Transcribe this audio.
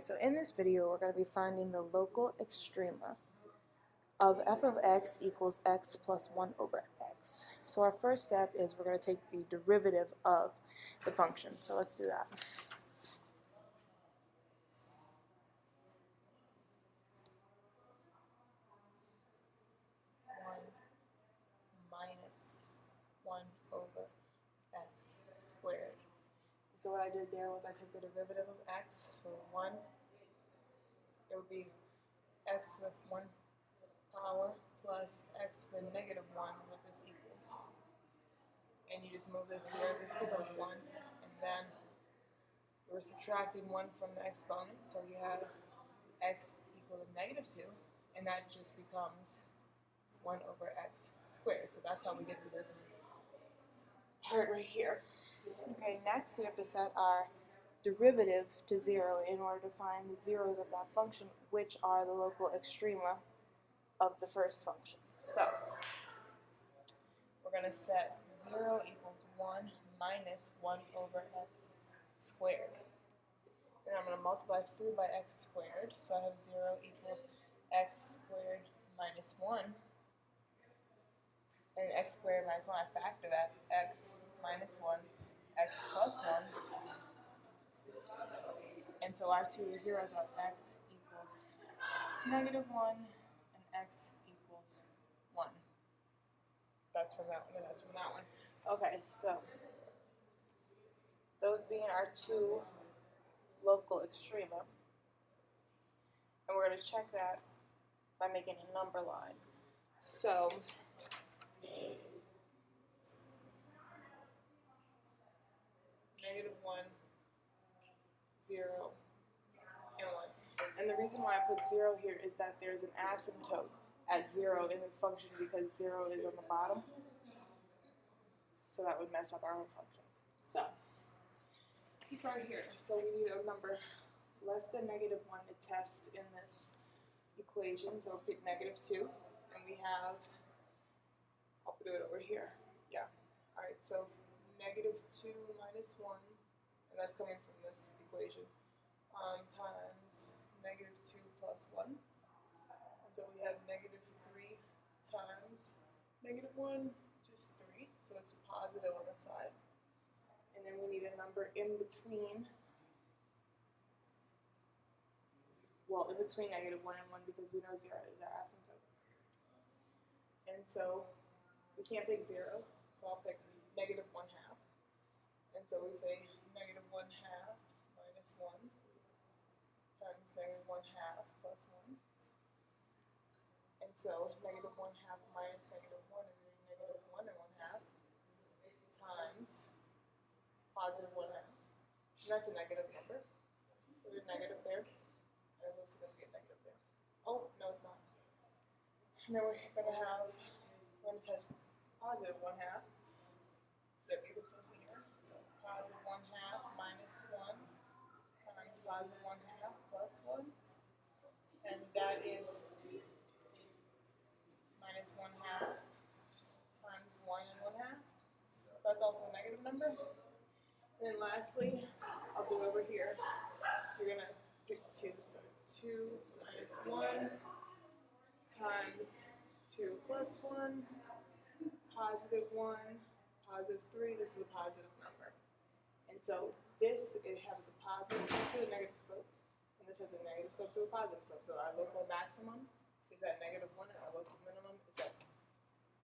So in this video, we're going to be finding the local extrema of f of x equals x plus 1 over x. So our first step is we're going to take the derivative of the function. So let's do that. Minus 1 over x squared. So what I did there was I took the derivative of x, so 1, it would be x to the 1 power plus x to the negative 1 is what this equals. And you just move this here, this becomes 1, and then we're subtracting 1 from the exponent, so you have x equal to negative 2, and that just becomes 1 over x squared. So that's how we get to this part right here. Okay, next we have to set our derivative to 0 in order to find the zeros of that function, which are the local extrema of the first function. So we're going to set 0 equals 1 minus 1 over x squared. And I'm going to multiply through by x squared, so I have 0 equals x squared minus 1. And x squared minus 1, I factor that, x minus 1, x plus 1. And so our two zeros are x equals negative 1 and x equals 1. That's from that one and that's from that one. Okay, so those being our two local extrema. And we're going to check that by making a number line. So negative 1, 0, and 1. And the reason why I put 0 here is that there's an asymptote at 0 in this function because 0 is on the bottom. So that would mess up our whole function. So we start here. So we need a number less than negative 1 to test in this equation. So we'll pick negative 2. And we have, I'll do it over here. Yeah. Alright, so negative 2 minus 1, and that's coming from this equation, times negative 2 plus 1. And so we have negative 3 times negative 1, just 3. So it's positive on the side. And then we need a number in between, well, in between negative 1 and 1 because we know 0 is our asymptote. And so we can't pick 0, so I'll pick negative 1/2. And so we say negative 1/2 minus 1 times negative 1/2 plus 1. And so negative 1/2 minus negative 1 is negative 1 and 1/2 times positive 1/2. And that's a negative number. So we're negative there. And it's also going to be a negative there. Oh, no, it's not. And then we're going to have, when it says positive 1/2, that we can see here. So positive 1/2 minus 1 times positive 1/2 plus 1. And that is minus 1/2 times 1 and 1/2. That's also a negative number. And then lastly, I'll do it over here. You're going to pick 2. So 2 minus 1 times 2 plus 1, positive 1, positive 3, this is a positive number. And so this, it has a positive slope to a negative slope, and this has a negative slope to a positive slope. So our local maximum is at negative 1, and our local